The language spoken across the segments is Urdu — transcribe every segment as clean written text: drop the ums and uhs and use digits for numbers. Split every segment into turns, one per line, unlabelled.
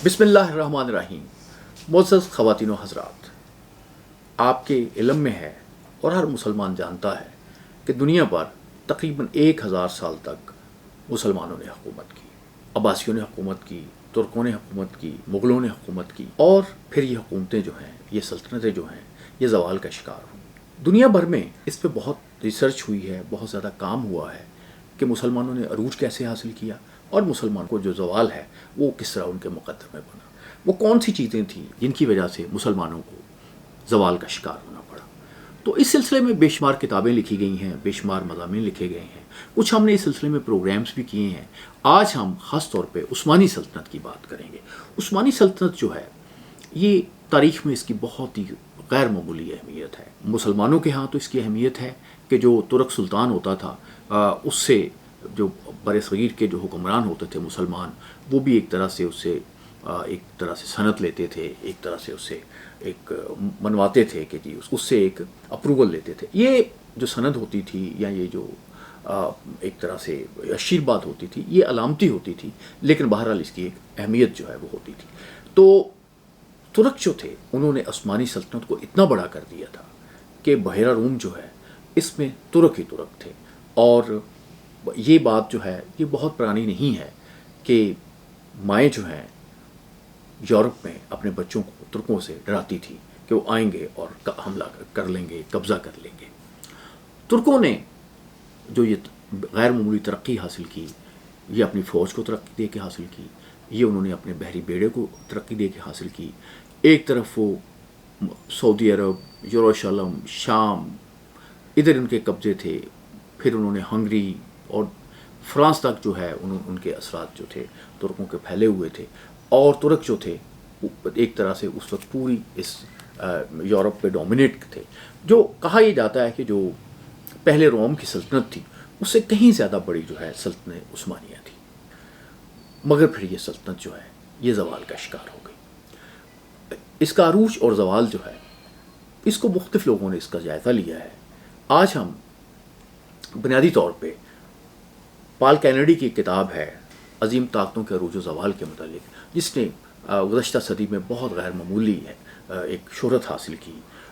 بسم اللہ الرحمن الرحیم. معزز خواتین و حضرات، آپ کے علم میں ہے اور ہر مسلمان جانتا ہے کہ دنیا پر تقریباً 1000 سال تک مسلمانوں نے حکومت کی. عباسیوں نے حکومت کی، ترکوں نے حکومت کی، مغلوں نے حکومت کی، اور پھر یہ حکومتیں جو ہیں، یہ سلطنتیں جو ہیں، یہ زوال کا شکار ہوئیں. دنیا بھر میں اس پہ بہت ریسرچ ہوئی ہے، بہت زیادہ کام ہوا ہے کہ مسلمانوں نے عروج کیسے حاصل کیا اور مسلمان کو جو زوال ہے وہ کس طرح ان کے مقدر میں بنا. وہ کون سی چیزیں تھیں جن کی وجہ سے مسلمانوں کو زوال کا شکار ہونا پڑا. تو اس سلسلے میں بے شمار کتابیں لکھی گئی ہیں، بے شمار مضامین لکھے گئے ہیں، کچھ ہم نے اس سلسلے میں پروگرامز بھی کیے ہیں. آج ہم خاص طور پہ عثمانی سلطنت کی بات کریں گے. عثمانی سلطنت جو ہے یہ تاریخ میں اس کی بہت ہی غیر معمولی اہمیت ہے. مسلمانوں کے ہاں تو اس کی اہمیت ہے کہ جو ترک سلطان ہوتا تھا اس سے جو بر صغیر کے جو حکمران ہوتے تھے مسلمان، وہ بھی ایک طرح سے سند لیتے تھے، ایک طرح سے اسے ایک منواتے تھے کہ جی اس سے ایک اپروول لیتے تھے. یہ جو سند ہوتی تھی یا یہ جو ایک طرح سے آشیرواد ہوتی تھی، یہ علامتی ہوتی تھی، لیکن بہرحال اس کی ایک اہمیت جو ہے وہ ہوتی تھی. تو ترک جو تھے انہوں نے عثمانی سلطنت کو اتنا بڑا کر دیا تھا کہ بحیرہ روم جو ہے اس میں ترک ہی ترک تھے. اور یہ بات جو ہے یہ بہت پرانی نہیں ہے کہ مائیں جو ہیں یورپ میں اپنے بچوں کو ترکوں سے ڈراتی تھی کہ وہ آئیں گے اور حملہ کر لیں گے، قبضہ کر لیں گے. ترکوں نے جو یہ غیر معمولی ترقی حاصل کی، یہ اپنی فوج کو ترقی دے کے حاصل کی، یہ انہوں نے اپنے بحری بیڑے کو ترقی دے کے حاصل کی. ایک طرف وہ سعودی عرب، یروشلم، شام، ادھر ان کے قبضے تھے. پھر انہوں نے ہنگری اور فرانس تک جو ہے ان کے اثرات جو تھے ترکوں کے پھیلے ہوئے تھے. اور ترک جو تھے ایک طرح سے اس وقت پوری اس یورپ پہ ڈومینیٹ تھے. جو کہا یہ جاتا ہے کہ جو پہلے روم کی سلطنت تھی اس سے کہیں زیادہ بڑی جو ہے سلطنت عثمانیہ تھی. مگر پھر یہ سلطنت جو ہے یہ زوال کا شکار ہو گئی. اس کا عروج اور زوال جو ہے اس کو مختلف لوگوں نے اس کا جائزہ لیا ہے. آج ہم بنیادی طور پہ پال کینیڈی کی کتاب ہے عظیم طاقتوں کے عروج و زوال کے متعلق، جس نے گزشتہ صدی میں بہت غیر معمولی ایک شہرت حاصل کی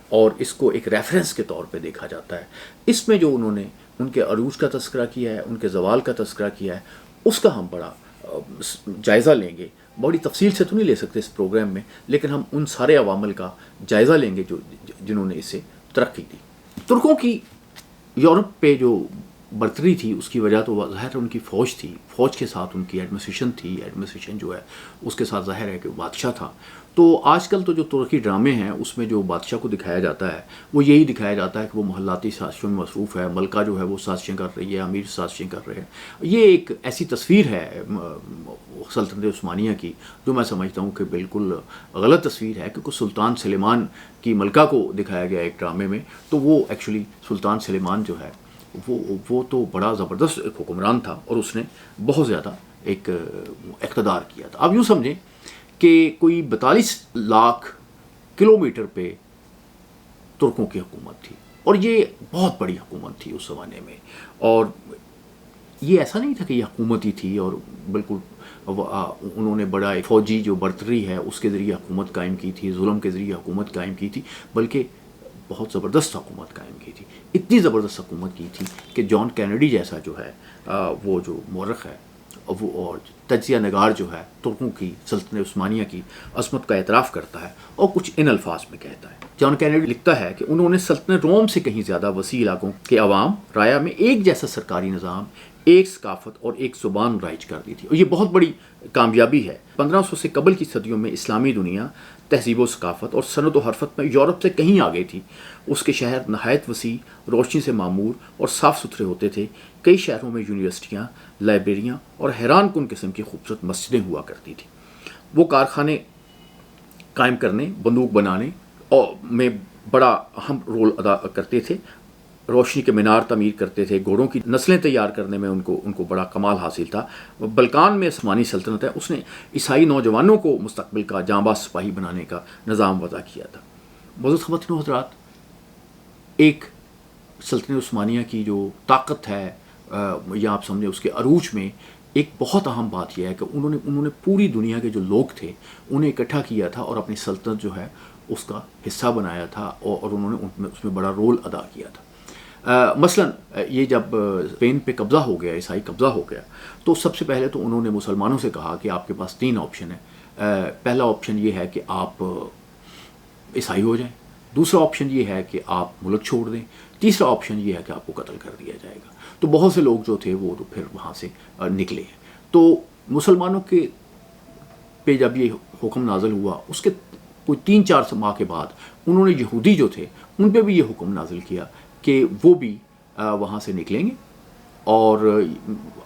اور اس کو ایک ریفرنس کے طور پہ دیکھا جاتا ہے. اس میں جو انہوں نے ان کے عروج کا تذکرہ کیا ہے، ان کے زوال کا تذکرہ کیا ہے، اس کا ہم بڑا جائزہ لیں گے. بڑی تفصیل سے تو نہیں لے سکتے اس پروگرام میں، لیکن ہم ان سارے عوامل کا جائزہ لیں گے جنہوں نے اسے ترقی دی. ترکوں کی یورپ پہ جو برتری تھی اس کی وجہ تو ظاہر ان کی فوج تھی، فوج کے ساتھ ان کی ایڈمنسٹریشن تھی. ایڈمنسٹریشن جو ہے اس کے ساتھ ظاہر ہے کہ بادشاہ تھا. تو آج کل تو جو ترکی ڈرامے ہیں اس میں جو بادشاہ کو دکھایا جاتا ہے وہ یہی دکھایا جاتا ہے کہ وہ محلاتی سازشوں میں مصروف ہے، ملکہ جو ہے وہ سازشیں کر رہی ہے، امیر سازشیں کر رہے ہیں. یہ ایک ایسی تصویر ہے سلطنت عثمانیہ کی جو میں سمجھتا ہوں کہ بالکل غلط تصویر ہے، کیونکہ سلطان سلیمان کی ملکہ کو دکھایا گیا ایک ڈرامے میں. تو وہ ایکچولی سلطان سلیمان جو ہے وہ تو بڑا زبردست ایک حکمران تھا اور اس نے بہت زیادہ ایک اقتدار کیا تھا. اب یوں سمجھیں کہ کوئی 42 لاکھ کلومیٹر پہ ترکوں کی حکومت تھی اور یہ بہت بڑی حکومت تھی اس زمانے میں. اور یہ ایسا نہیں تھا کہ یہ حکومت ہی تھی اور بالکل انہوں نے بڑا فوجی جو برتری ہے اس کے ذریعے حکومت قائم کی تھی، ظلم کے ذریعے حکومت قائم کی تھی، بلکہ بہت زبردست حکومت قائم کی تھی. اتنی زبردست حکومت کی تھی کہ جان کینیڈی جیسا جو ہے وہ جو مورخ ہے وہ اور تجزیہ نگار جو ہے ترکوں کی سلطنت عثمانیہ کی عظمت کا اعتراف کرتا ہے اور کچھ ان الفاظ میں کہتا ہے. جان کینیڈی لکھتا ہے کہ انہوں نے سلطنت روم سے کہیں زیادہ وسیع علاقوں کے عوام رعایا میں ایک جیسا سرکاری نظام، ایک ثقافت اور ایک زبان رائج کر دی تھی. اور یہ بہت بڑی کامیابی ہے. 1500 سے قبل کی صدیوں میں اسلامی دنیا تہذیب و ثقافت اور صنعت و حرفت میں یورپ سے کہیں آگے تھی. اس کے شہر نہایت وسیع، روشنی سے معمور اور صاف ستھرے ہوتے تھے. کئی شہروں میں یونیورسٹیاں، لائبریریاں اور حیران کن قسم کی خوبصورت مسجدیں ہوا کرتی تھیں. وہ کارخانے قائم کرنے، بندوق بنانے میں بڑا اہم رول ادا کرتے تھے. روشنی کے مینار تعمیر کرتے تھے. گھوڑوں کی نسلیں تیار کرنے میں ان کو بڑا کمال حاصل تھا. بلکان میں عثمانی سلطنت ہے اس نے عیسائی نوجوانوں کو مستقبل کا جانباز سپاہی بنانے کا نظام وضع کیا تھا. معزز خواتین و حضرات، ایک سلطنت عثمانیہ کی جو طاقت ہے یا آپ سمجھیں اس کے عروج میں ایک بہت اہم بات یہ ہے کہ انہوں نے پوری دنیا کے جو لوگ تھے انہیں اکٹھا کیا تھا اور اپنی سلطنت جو ہے اس کا حصہ بنایا تھا، اور انہوں نے اس میں بڑا رول ادا کیا تھا۔ مثلا یہ جب اسپین پہ قبضہ ہو گیا، عیسائی قبضہ ہو گیا، تو سب سے پہلے تو انہوں نے مسلمانوں سے کہا کہ آپ کے پاس 3 آپشن ہیں۔ پہلا آپشن یہ ہے کہ آپ عیسائی ہو جائیں، دوسرا آپشن یہ ہے کہ آپ ملک چھوڑ دیں، تیسرا آپشن یہ ہے کہ آپ کو قتل کر دیا جائے گا۔ تو بہت سے لوگ جو تھے وہ تو پھر وہاں سے نکلے ہیں۔ تو مسلمانوں کے پہ جب یہ حکم نازل ہوا، اس کے کوئی 3-4 ماہ کے بعد انہوں نے یہودی جو تھے ان پہ بھی یہ حکم نازل کیا کہ وہ بھی وہاں سے نکلیں گے، اور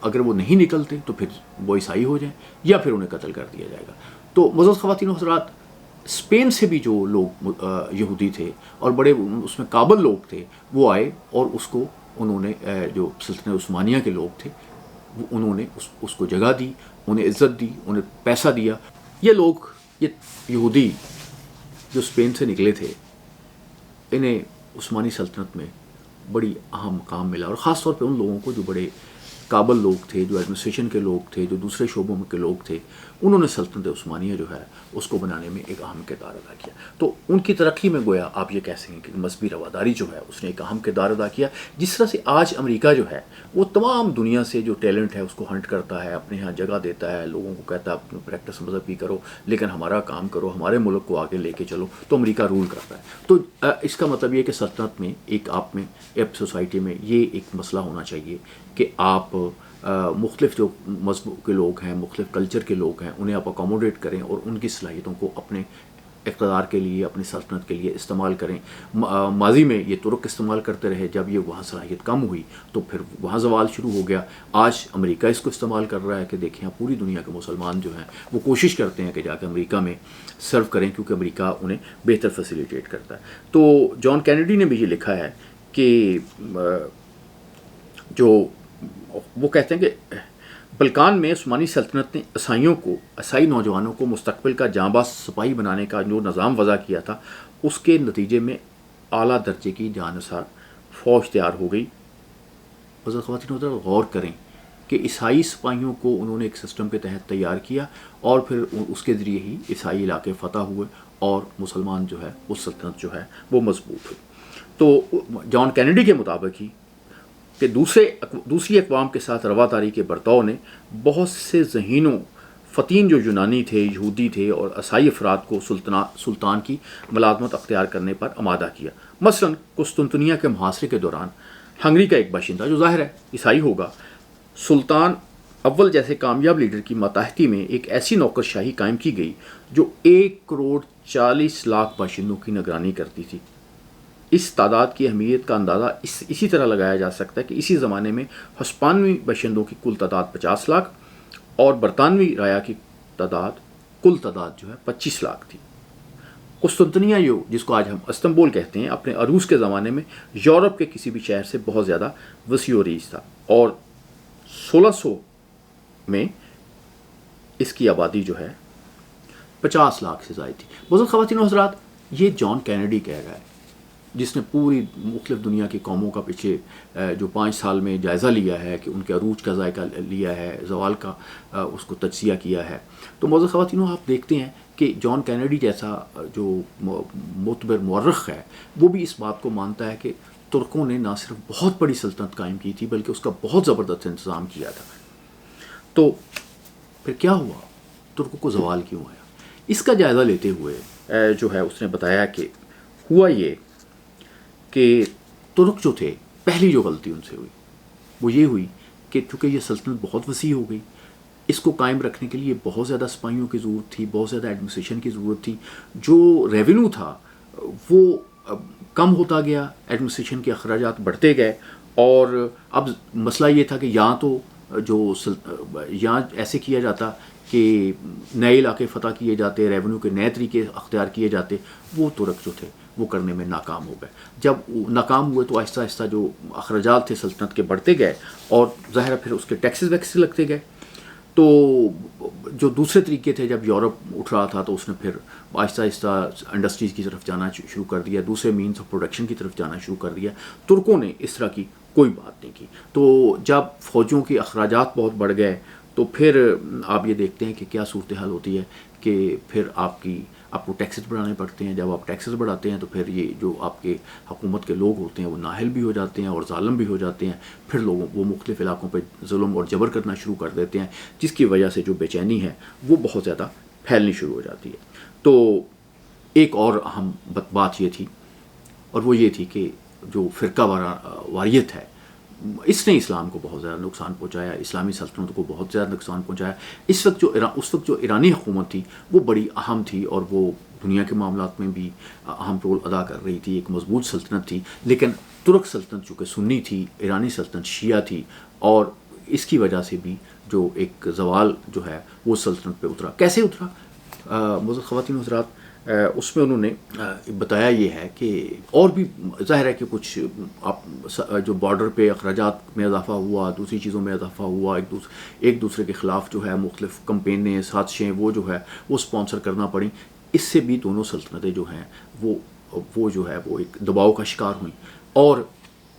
اگر وہ نہیں نکلتے تو پھر وہ عیسائی ہو جائیں یا پھر انہیں قتل کر دیا جائے گا۔ تو معزز خواتین و حضرات، اسپین سے بھی جو لوگ یہودی تھے اور بڑے اس میں قابل لوگ تھے، وہ آئے اور اس کو انہوں نے جو سلطنت عثمانیہ کے لوگ تھے انہوں نے اس کو جگہ دی، انہیں عزت دی، انہیں پیسہ دیا۔ یہ لوگ، یہ یہودی جو اسپین سے نکلے تھے، انہیں عثمانی سلطنت میں بڑی اہم مقام ملا، اور خاص طور پہ ان لوگوں کو جو بڑے قابل لوگ تھے، جو ایڈمنسٹریشن کے لوگ تھے، جو دوسرے شعبوں میں کے لوگ تھے، انہوں نے سلطنت عثمانیہ جو ہے اس کو بنانے میں ایک اہم کردار ادا کیا۔ تو ان کی ترقی میں گویا آپ یہ کہہ سکیں کہ مذہبی رواداری جو ہے اس نے ایک اہم کردار ادا کیا۔ جس طرح سے آج امریکہ جو ہے وہ تمام دنیا سے جو ٹیلنٹ ہے اس کو ہنٹ کرتا ہے، اپنے ہاں جگہ دیتا ہے، لوگوں کو کہتا ہے اپنے پریکٹس مذہب بھی کرو لیکن ہمارا کام کرو، ہمارے ملک کو آگے لے کے چلو، تو امریکہ رول کرتا ہے۔ تو اس کا مطلب یہ کہ سلطنت میں ایک آپ میں ایک سوسائٹی میں یہ ایک مسئلہ ہونا چاہیے کہ آپ مختلف جو مذہب کے لوگ ہیں، مختلف کلچر کے لوگ ہیں، انہیں آپ اکوموڈیٹ کریں اور ان کی صلاحیتوں کو اپنے اقتدار کے لیے، اپنی سلطنت کے لیے استعمال کریں۔ ماضی میں یہ ترک استعمال کرتے رہے، جب یہ وہاں صلاحیت کم ہوئی تو پھر وہاں زوال شروع ہو گیا۔ آج امریکہ اس کو استعمال کر رہا ہے کہ دیکھیں پوری دنیا کے مسلمان جو ہیں وہ کوشش کرتے ہیں کہ جا کے امریکہ میں سرو کریں، کیونکہ امریکہ انہیں بہتر فیسیلیٹیٹ کرتا ہے۔ تو جان کینیڈی نے بھی یہ لکھا ہے کہ جو وہ کہتے ہیں کہ بلکان میں عثمانی سلطنت نے عیسائی نوجوانوں کو مستقبل کا جاں باز سپاہی بنانے کا جو نظام وضع کیا تھا، اس کے نتیجے میں اعلیٰ درجے کی جانصار فوج تیار ہو گئی۔ حضرت خواتین و حضرات، غور کریں کہ عیسائی سپاہیوں کو انہوں نے ایک سسٹم کے تحت تیار کیا، اور پھر اس کے ذریعے ہی عیسائی علاقے فتح ہوئے اور مسلمان جو ہے اس سلطنت جو ہے وہ مضبوط ہوئی۔ تو جان کینیڈی کے مطابق ہی کہ دوسری اقوام کے ساتھ رواداری کے برتاؤ نے بہت سے ذہین و فطین جو یونانی تھے، یہودی تھے اور عیسائی افراد کو سلطان کی ملازمت اختیار کرنے پر آمادہ کیا۔ مثلا قسطنطنیہ کے محاصرے کے دوران ہنگری کا ایک باشندہ، جو ظاہر ہے عیسائی ہوگا، سلطان اول جیسے کامیاب لیڈر کی ماتحتی میں ایک ایسی نوکرشاہی قائم کی گئی جو 1,40,00,000 باشندوں کی نگرانی کرتی تھی۔ اس تعداد کی اہمیت کا اندازہ اسی طرح لگایا جا سکتا ہے کہ اسی زمانے میں ہسپانوی باشندوں کی کل تعداد 50 لاکھ اور برطانوی رایا کی کل تعداد جو ہے 25 لاکھ تھی۔ قسطنطنیہ جس کو آج ہم استنبول کہتے ہیں، اپنے عروج کے زمانے میں یورپ کے کسی بھی شہر سے بہت زیادہ وسیع و ریچ تھا، اور 1600 میں اس کی آبادی جو ہے 50 لاکھ سے زائد تھی۔ بزرگ خواتین و حضرات، یہ جان کینیڈی کہہ رہا ہے، جس نے پوری مختلف دنیا کی قوموں کا پیچھے جو 5 سال میں جائزہ لیا ہے، کہ ان کے عروج کا ذائقہ لیا ہے، زوال کا اس کو تجزیہ کیا ہے۔ تو معزز خواتینوں، آپ دیکھتے ہیں کہ جان کینیڈی جیسا جو معتبر مورخ ہے، وہ بھی اس بات کو مانتا ہے کہ ترکوں نے نہ صرف بہت بڑی سلطنت قائم کی تھی بلکہ اس کا بہت زبردست انتظام کیا تھا۔ تو پھر کیا ہوا؟ ترکوں کو زوال کیوں آیا؟ اس کا جائزہ لیتے ہوئے جو ہے اس نے بتایا کہ ہوا یہ کہ ترک جو تھے، پہلی جو غلطی ان سے ہوئی وہ یہ ہوئی کہ چونکہ یہ سلطنت بہت وسیع ہو گئی، اس کو قائم رکھنے کے لیے بہت زیادہ سپاہیوں کی ضرورت تھی، بہت زیادہ ایڈمنسٹریشن کی ضرورت تھی۔ جو ریونیو تھا وہ کم ہوتا گیا، ایڈمنسٹریشن کے اخراجات بڑھتے گئے، اور اب مسئلہ یہ تھا کہ یہاں ایسے کیا جاتا کہ نئے علاقے فتح کیے جاتے، ریونیو کے نئے طریقے اختیار کیے جاتے، وہ ترک جو تھے وہ کرنے میں ناکام ہو گئے۔ جب ناکام ہوئے تو آہستہ آہستہ جو اخراجات تھے سلطنت کے بڑھتے گئے، اور ظاہر پھر اس کے ٹیکسز ویکسز لگتے گئے۔ تو جو دوسرے طریقے تھے، جب یورپ اٹھ رہا تھا تو اس نے پھر آہستہ آہستہ انڈسٹریز کی طرف جانا شروع کر دیا، دوسرے مینس آف پروڈکشن کی طرف جانا شروع کر دیا۔ ترکوں نے اس طرح کی کوئی بات نہیں کی۔ تو جب فوجوں کے اخراجات بہت بڑھ گئے تو پھر آپ یہ دیکھتے ہیں کہ کیا صورتحال ہوتی ہے کہ پھر آپ کو ٹیکسز بڑھانے پڑتے ہیں. جب آپ ٹیکسز بڑھاتے ہیں تو پھر یہ جو آپ کے حکومت کے لوگ ہوتے ہیں وہ نااہل بھی ہو جاتے ہیں اور ظالم بھی ہو جاتے ہیں. پھر لوگوں وہ مختلف علاقوں پہ ظلم اور جبر کرنا شروع کر دیتے ہیں, جس کی وجہ سے جو بے چینی ہے وہ بہت زیادہ پھیلنی شروع ہو جاتی ہے. تو ایک اور اہم بات یہ تھی, اور وہ یہ تھی کہ جو فرقہ واریت ہے اس نے اسلام کو بہت زیادہ نقصان پہنچایا, اسلامی سلطنت کو بہت زیادہ نقصان پہنچایا. اس وقت جو ایرانی حکومت تھی وہ بڑی اہم تھی اور وہ دنیا کے معاملات میں بھی اہم رول ادا کر رہی تھی, ایک مضبوط سلطنت تھی. لیکن ترک سلطنت چونکہ سنی تھی, ایرانی سلطنت شیعہ تھی, اور اس کی وجہ سے بھی جو ایک زوال جو ہے وہ سلطنت پہ اترا. کیسے اترا؟ معزز خواتین و حضرات, اس میں انہوں نے بتایا یہ ہے کہ اور بھی ظاہر ہے کہ کچھ جو بارڈر پہ اخراجات میں اضافہ ہوا, دوسری چیزوں میں اضافہ ہوا, ایک دوسرے کے خلاف جو ہے مختلف کمپینیں, سازشیں وہ جو ہے وہ اسپانسر کرنا پڑیں. اس سے بھی دونوں سلطنتیں جو ہیں وہ جو ہے وہ ایک دباؤ کا شکار ہوئیں. اور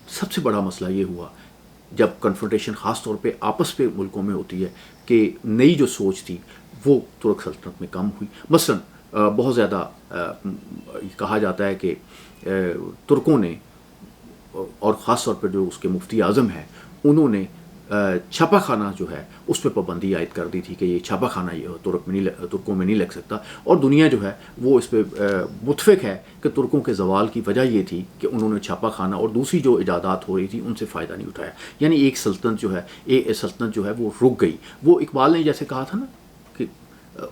سب سے بڑا مسئلہ یہ ہوا جب کنفرنٹیشن خاص طور پہ آپس پہ ملکوں میں ہوتی ہے کہ نئی جو سوچ تھی وہ ترک سلطنت میں کم ہوئی. مثلاً بہت زیادہ کہا جاتا ہے کہ ترکوں نے, اور خاص طور پر جو اس کے مفتی اعظم ہیں, انہوں نے چھاپہ خانہ جو ہے اس پہ پابندی عائد کر دی تھی کہ یہ چھاپہ خانہ یہ ترکوں میں نہیں لگ سکتا. اور دنیا جو ہے وہ اس پہ متفق ہے کہ ترکوں کے زوال کی وجہ یہ تھی کہ انہوں نے چھاپہ خانہ اور دوسری جو ایجادات ہو رہی تھی ان سے فائدہ نہیں اٹھایا. یعنی ایک سلطنت جو ہے وہ رک گئی. وہ اقبال نے جیسے کہا تھا نا کہ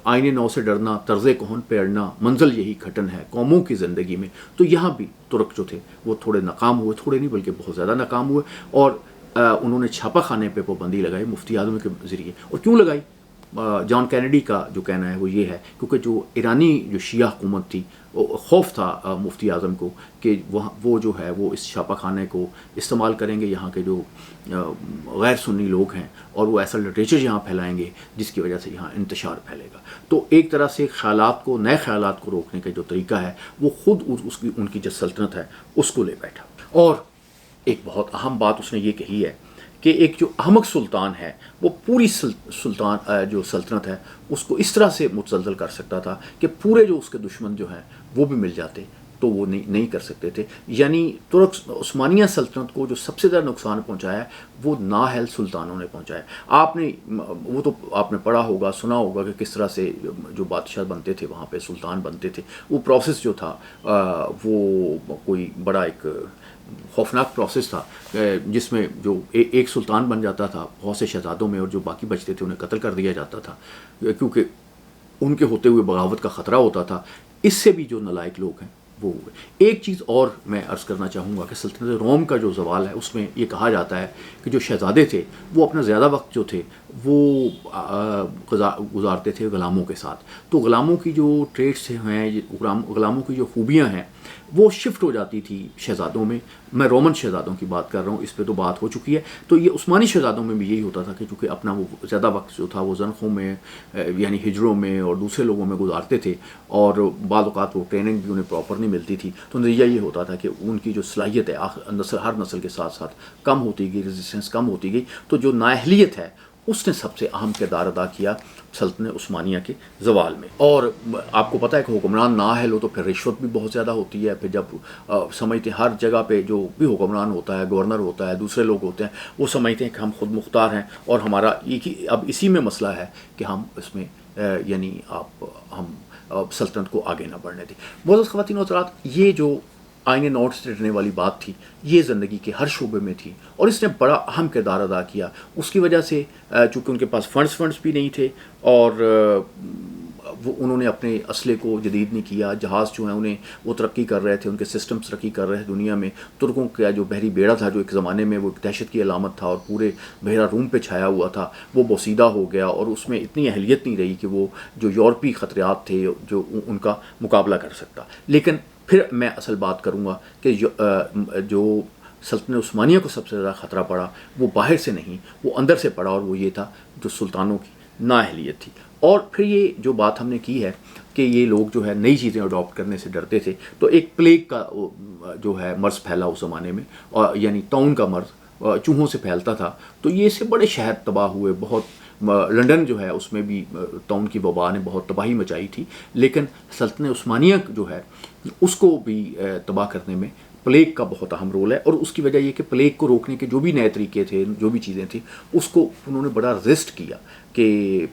آئین نو سے ڈرنا, طرز کہن پہ اڑنا, منزل یہی کھٹن ہے قوموں کی زندگی میں. تو یہاں بھی ترک جو تھے وہ تھوڑے ناکام ہوئے, تھوڑے نہیں بلکہ بہت زیادہ ناکام ہوئے, اور انہوں نے چھاپہ خانے پہ پابندی لگائی مفتی اعظم کے ذریعے. اور کیوں لگائی؟ جان کینیڈی کا جو کہنا ہے وہ یہ ہے کیونکہ جو ایرانی جو شیعہ حکومت تھی خوف تھا مفتی اعظم کو کہ وہ جو ہے وہ اس چھاپہ خانے کو استعمال کریں گے یہاں کے جو غیر سنی لوگ ہیں, اور وہ ایسا لٹریچر یہاں پھیلائیں گے جس کی وجہ سے یہاں انتشار پھیلے گا. تو ایک طرح سے نئے خیالات کو روکنے کا جو طریقہ ہے وہ خود ان کی جو سلطنت ہے اس کو لے بیٹھا. اور ایک بہت اہم بات اس نے یہ کہی ہے کہ ایک جو احمق سلطان ہے وہ پوری جو سلطنت ہے اس کو اس طرح سے متزلزل کر سکتا تھا کہ پورے جو اس کے دشمن جو ہیں وہ بھی مل جاتے تو وہ نہیں کر سکتے تھے. یعنی ترک عثمانیہ سلطنت کو جو سب سے زیادہ نقصان پہنچایا وہ نااہل سلطانوں نے پہنچایا. آپ نے پڑھا ہوگا, سنا ہوگا کہ کس طرح سے جو بادشاہ بنتے تھے وہاں پہ سلطان بنتے تھے. وہ پروسیس جو تھا وہ کوئی بڑا ایک خوفناک پروسیس تھا جس میں جو ایک سلطان بن جاتا تھا بہت سے شہزادوں میں, اور جو باقی بچتے تھے انہیں قتل کر دیا جاتا تھا کیونکہ ان کے ہوتے ہوئے بغاوت کا خطرہ ہوتا تھا. اس سے بھی جو نالائق لوگ ہیں وہ ہوئے. ایک چیز اور میں عرض کرنا چاہوں گا کہ سلطنت روم کا جو زوال ہے اس میں یہ کہا جاتا ہے کہ جو شہزادے تھے وہ اپنا زیادہ وقت جو تھے وہ گزارتے تھے غلاموں کے ساتھ. تو غلاموں کی جو ٹریٹس ہیں, غلاموں کی جو خوبیاں ہیں وہ شفٹ ہو جاتی تھی شہزادوں میں. میں رومن شہزادوں کی بات کر رہا ہوں, اس پہ تو بات ہو چکی ہے. تو یہ عثمانی شہزادوں میں بھی یہی ہوتا تھا کہ چونکہ اپنا وہ زیادہ وقت جو تھا وہ زنخوں میں یعنی ہجروں میں اور دوسرے لوگوں میں گزارتے تھے, اور بعض اوقات وہ ٹریننگ بھی انہیں پراپر نہیں ملتی تھی. تو نتیجہ یہ ہوتا تھا کہ ان کی جو صلاحیت ہے ہر نسل کے ساتھ ساتھ کم ہوتی گئی, ریزسٹنس کم ہوتی گئی. تو جو نااہلیت ہے اس نے سب سے اہم کردار ادا کیا سلطنت عثمانیہ کے زوال میں. اور آپ کو پتہ ہے کہ حکمران نااہل ہو تو پھر رشوت بھی بہت زیادہ ہوتی ہے. پھر جب سمجھتے ہیں ہر جگہ پہ جو بھی حکمران ہوتا ہے, گورنر ہوتا ہے, دوسرے لوگ ہوتے ہیں, وہ سمجھتے ہیں کہ ہم خود مختار ہیں اور ہمارا اب اسی میں مسئلہ ہے کہ ہم اس میں یعنی ہم سلطنت کو آگے نہ بڑھنے دیں. معزز خواتین و حضرات, یہ جو آئین نوٹ سے ڈرنے والی بات تھی یہ زندگی کے ہر شعبے میں تھی اور اس نے بڑا اہم کردار ادا کیا. اس کی وجہ سے چونکہ ان کے پاس فنڈز بھی نہیں تھے اور وہ انہوں نے اپنے اسلحے کو جدید نہیں کیا. جہاز جو ہیں انہیں وہ ترقی کر رہے تھے, ان کے سسٹمز ترقی کر رہے تھے دنیا میں. ترکوں کا جو بحری بیڑا تھا جو ایک زمانے میں وہ دہشت کی علامت تھا اور پورے بحیرہ روم پہ چھایا ہوا تھا, وہ بوسیدہ ہو گیا اور اس میں اتنی اہلیت نہیں رہی کہ وہ جو یورپی خطرات تھے جو ان کا مقابلہ کر سکتا. لیکن پھر میں اصل بات کروں گا کہ جو سلطنت عثمانیہ کو سب سے زیادہ خطرہ پڑا وہ باہر سے نہیں, وہ اندر سے پڑا, اور وہ یہ تھا جو سلطانوں کی نااہلیت تھی. اور پھر یہ جو بات ہم نے کی ہے کہ یہ لوگ جو ہے نئی چیزیں اڈاپٹ کرنے سے ڈرتے تھے, تو ایک پلیگ کا جو ہے مرض پھیلا اس زمانے میں, اور یعنی طاعون کا مرض چوہوں سے پھیلتا تھا. تو یہ اس سے بڑے شہر تباہ ہوئے, بہت لنڈن جو ہے اس میں بھی طاعون کی وبا نے بہت تباہی مچائی تھی، لیکن سلطنت عثمانیہ جو ہے اس کو بھی تباہ کرنے میں پلیگ کا بہت اہم رول ہے، اور اس کی وجہ یہ کہ پلیگ کو روکنے کے جو بھی نئے طریقے تھے، جو بھی چیزیں تھیں، اس کو انہوں نے بڑا ریزسٹ کیا کہ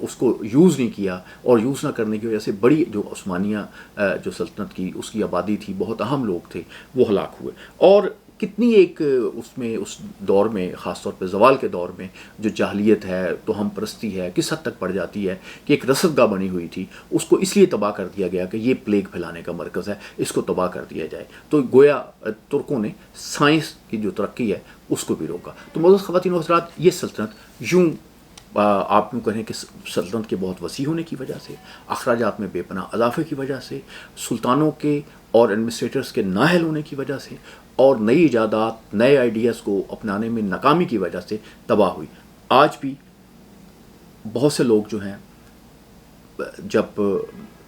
اس کو یوز نہیں کیا، اور یوز نہ کرنے کی وجہ سے بڑی جو عثمانیہ جو سلطنت کی اس کی آبادی تھی، بہت اہم لوگ تھے، وہ ہلاک ہوئے۔ اور کتنی ایک اس دور میں، خاص طور پہ زوال کے دور میں، جو جاہلیت ہے، توہم پرستی ہے، کس حد تک پڑ جاتی ہے کہ ایک رصد گاہ بنی ہوئی تھی، اس کو اس لیے تباہ کر دیا گیا کہ یہ پلیگ پھیلانے کا مرکز ہے، اس کو تباہ کر دیا جائے۔ تو گویا ترکوں نے سائنس کی جو ترقی ہے اس کو بھی روکا۔ تو معزز خواتین و حضرات، یہ سلطنت یوں آپ یوں کہیں کہ سلطنت کے بہت وسیع ہونے کی وجہ سے، اخراجات میں بے پناہ اضافے کی وجہ سے، سلطانوں کے اور ایڈمنسٹریٹرز کے نااہل ہونے کی وجہ سے، اور نئی ایجادات، نئے آئیڈیاز کو اپنانے میں ناکامی کی وجہ سے تباہ ہوئی۔ آج بھی بہت سے لوگ جو ہیں جب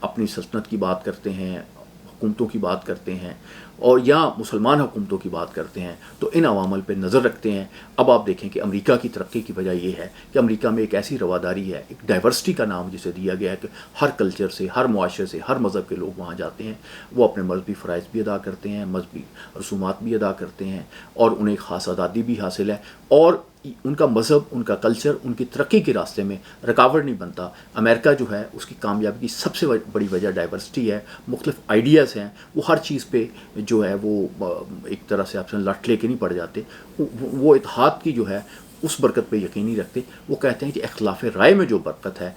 اپنی سلطنت کی بات کرتے ہیں، حکومتوں کی بات کرتے ہیں، اور یا مسلمان حکومتوں کی بات کرتے ہیں، تو ان عوامل پہ نظر رکھتے ہیں۔ اب آپ دیکھیں کہ امریکہ کی ترقی کی وجہ یہ ہے کہ امریکہ میں ایک ایسی رواداری ہے، ایک ڈائیورسٹی کا نام جسے دیا گیا ہے، کہ ہر کلچر سے، ہر معاشرے سے، ہر مذہب کے لوگ وہاں جاتے ہیں، وہ اپنے مذہبی فرائض بھی ادا کرتے ہیں، مذہبی رسومات بھی ادا کرتے ہیں، اور انہیں خاص آزادی بھی حاصل ہے، اور ان کا مذہب، ان کا کلچر ان کی ترقی کے راستے میں رکاوٹ نہیں بنتا۔ امریکہ جو ہے اس کی کامیابی کی سب سے بڑی وجہ ڈائیورسٹی ہے، مختلف آئیڈیاز ہیں، وہ ہر چیز پہ جو ہے وہ ایک طرح سے آپ سے لٹ لے کے نہیں پڑ جاتے، وہ اتحاد کی جو ہے اس برکت پہ یقین نہیں رکھتے۔ وہ کہتے ہیں کہ اختلاف رائے میں جو برکت ہے،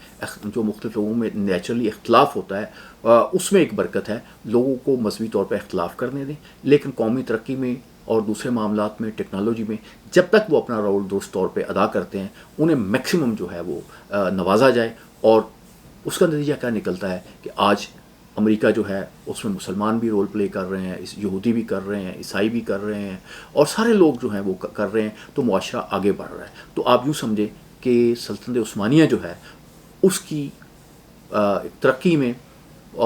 جو مختلف لوگوں میں نیچرلی اختلاف ہوتا ہے، اس میں ایک برکت ہے۔ لوگوں کو مذہبی طور پہ اختلاف کرنے دیں، لیکن قومی ترقی میں اور دوسرے معاملات میں، ٹیکنالوجی میں، جب تک وہ اپنا رول درست طور پہ ادا کرتے ہیں، انہیں میکسیمم جو ہے وہ نوازا جائے۔ اور اس کا نتیجہ کیا نکلتا ہے کہ آج امریکہ جو ہے اس میں مسلمان بھی رول پلے کر رہے ہیں، یہودی بھی کر رہے ہیں، عیسائی بھی کر رہے ہیں، اور سارے لوگ جو ہیں وہ کر رہے ہیں، تو معاشرہ آگے بڑھ رہا ہے۔ تو آپ یوں سمجھیں کہ سلطنت عثمانیہ جو ہے اس کی ترقی میں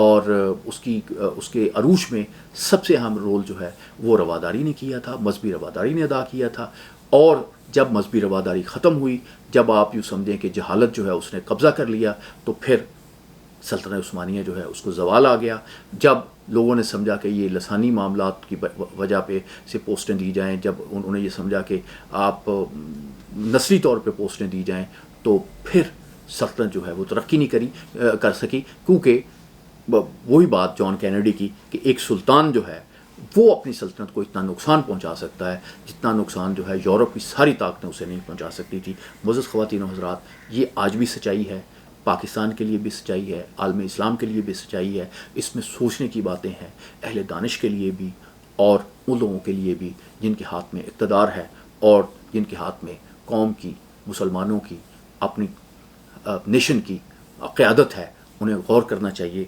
اور اس کے عروج میں سب سے اہم رول جو ہے وہ رواداری نے کیا تھا، مذہبی رواداری نے ادا کیا تھا۔ اور جب مذہبی رواداری ختم ہوئی، جب آپ یوں سمجھیں کہ جہالت جو ہے اس نے قبضہ کر لیا، تو پھر سلطنت عثمانیہ جو ہے اس کو زوال آ گیا۔ جب لوگوں نے سمجھا کہ یہ لسانی معاملات کی وجہ پہ سے پوسٹیں دی جائیں، جب انہوں نے یہ سمجھا کہ آپ نسلی طور پہ پوسٹیں دی جائیں، تو پھر سلطنت جو ہے وہ ترقی نہیں کر سکی، کیونکہ وہی بات جان کینیڈی کی کہ ایک سلطان جو ہے وہ اپنی سلطنت کو اتنا نقصان پہنچا سکتا ہے جتنا نقصان جو ہے یورپ کی ساری طاقتیں اسے نہیں پہنچا سکتی تھی۔ معزز خواتین و حضرات، یہ آج بھی سچائی ہے، پاکستان کے لیے بھی سچائی ہے، عالم اسلام کے لیے بھی سچائی ہے۔ اس میں سوچنے کی باتیں ہیں اہل دانش کے لیے بھی، اور ان لوگوں کے لیے بھی جن کے ہاتھ میں اقتدار ہے، اور جن کے ہاتھ میں قوم کی، مسلمانوں کی، اپنی نیشن کی قیادت ہے۔ انہیں غور کرنا چاہیے۔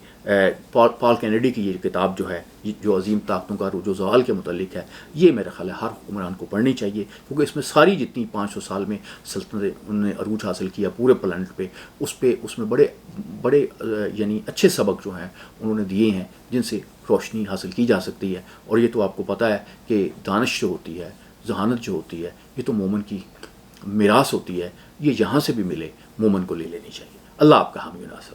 پال کینیڈی کی یہ کتاب جو ہے، جو عظیم طاقتوں کا عروج و زوال کے متعلق ہے، یہ میرا خیال ہے ہر حکمران کو پڑھنی چاہیے، کیونکہ اس میں ساری جتنی 500 سال میں سلطنتیں انہوں نے عروج حاصل کیا پورے پلانٹ پہ، اس میں بڑے یعنی اچھے سبق جو ہیں انہوں نے دیے ہیں، جن سے روشنی حاصل کی جا سکتی ہے۔ اور یہ تو آپ کو پتہ ہے کہ دانش جو ہوتی ہے، ذہانت جو ہوتی ہے، یہ تو مومن کی میراث ہوتی ہے، یہ یہاں سے بھی ملے مومن کو لے لینی چاہیے۔ اللہ آپ کا حامی و ناصر۔